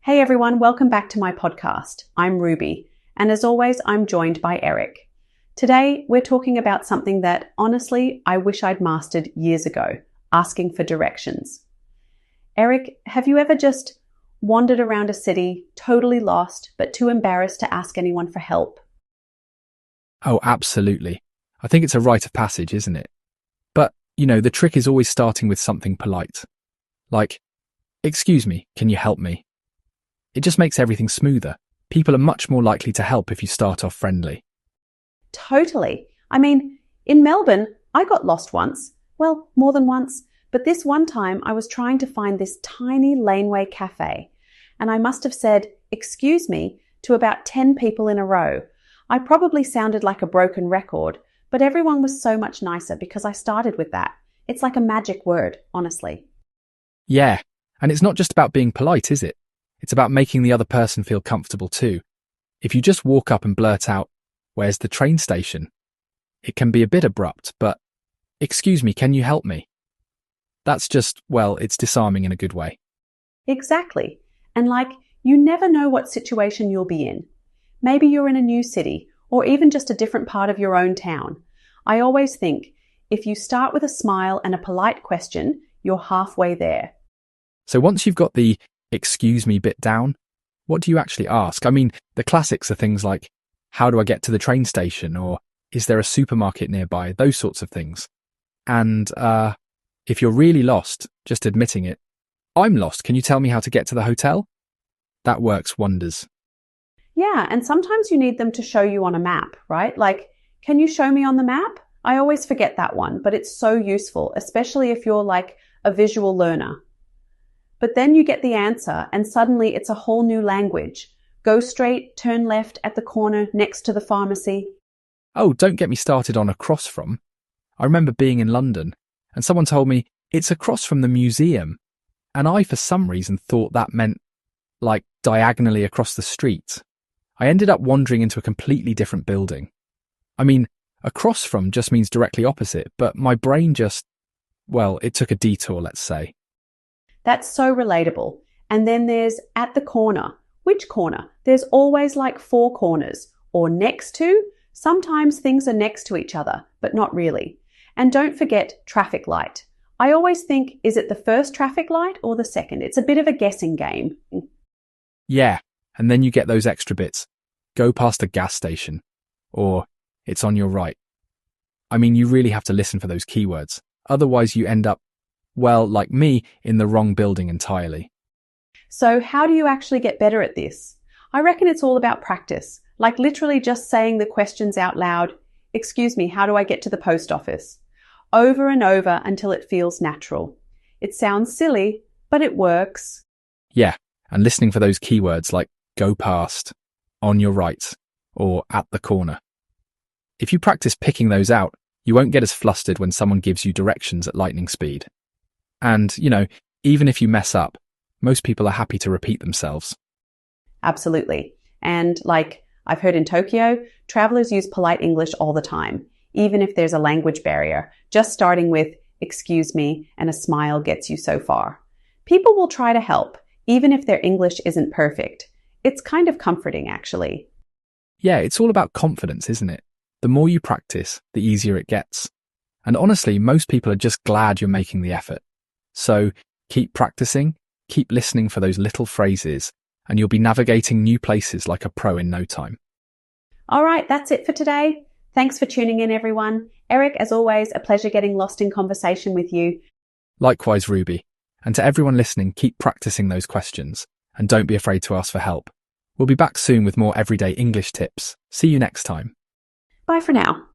Hey everyone, welcome back to my podcast. I'm Ruby, and as always, I'm joined by Eric. Today, we're talking about something that, honestly, I wish I'd mastered years ago, asking for directions. Eric, have you ever just wandered around a city, totally lost, but too embarrassed to ask anyone for help? Oh, absolutely. I think it's a rite of passage, isn't it? But, the trick is always starting with something polite. Like, excuse me, can you help me? It just makes everything smoother. People are much more likely to help if you start off friendly. Totally. I mean, in Melbourne, I got lost once. Well, more than once. But this one time, I was trying to find this tiny laneway cafe, and I must have said, excuse me, to about 10 people in a row. I probably sounded like a broken record, but everyone was so much nicer because I started with that. It's like a magic word, honestly. Yeah, and it's not just about being polite, is it? It's about making the other person feel comfortable too. If you just walk up and blurt out, "Where's the train station?" It can be a bit abrupt, but, "Excuse me, can you help me?" That's just, it's disarming in a good way. Exactly. And you never know what situation you'll be in. Maybe you're in a new city, or even just a different part of your own town. I always think, if you start with a smile and a polite question, you're halfway there. So once you've got the "excuse me" bit down, what do you actually ask? I mean, the classics are things like, how do I get to the train station? Or is there a supermarket nearby? Those sorts of things. And if you're really lost, just admitting it, "I'm lost, can you tell me how to get to the hotel?" That works wonders. Yeah, and sometimes you need them to show you on a map, right? Like, can you show me on the map? I always forget that one, but it's so useful, especially if you're like a visual learner. But then you get the answer and suddenly it's a whole new language. Go straight, turn left at the corner next to the pharmacy. Oh, don't get me started on across from. I remember being in London and someone told me it's across from the museum. And I, for some reason, thought that meant like diagonally across the street. I ended up wandering into a completely different building. I mean, across from just means directly opposite, but my brain it took a detour, let's say. That's so relatable. And then there's at the corner. Which corner? There's always like 4 corners. Or next to. Sometimes things are next to each other, but not really. And don't forget traffic light. I always think, is it the first traffic light or the second? It's a bit of a guessing game. Yeah, and then you get those extra bits. Go past a gas station. Or it's on your right. I mean, you really have to listen for those keywords. Otherwise you end up, like me, in the wrong building entirely. So how do you actually get better at this? I reckon it's all about practice, like literally just saying the questions out loud. Excuse me, how do I get to the post office? Over and over until it feels natural. It sounds silly, but it works. Yeah, and listening for those keywords like go past, on your right, or at the corner. If you practice picking those out, you won't get as flustered when someone gives you directions at lightning speed. And, even if you mess up, most people are happy to repeat themselves. Absolutely. And I've heard in Tokyo, travelers use polite English all the time, even if there's a language barrier. Just starting with excuse me and a smile gets you so far. People will try to help, even if their English isn't perfect. It's kind of comforting, actually. Yeah, it's all about confidence, isn't it? The more you practice, the easier it gets. And honestly, most people are just glad you're making the effort. So keep practicing, keep listening for those little phrases, and you'll be navigating new places like a pro in no time. All right, that's it for today. Thanks for tuning in, everyone. Eric, as always, a pleasure getting lost in conversation with you. Likewise, Ruby. And to everyone listening, keep practicing those questions and don't be afraid to ask for help. We'll be back soon with more everyday English tips. See you next time. Bye for now.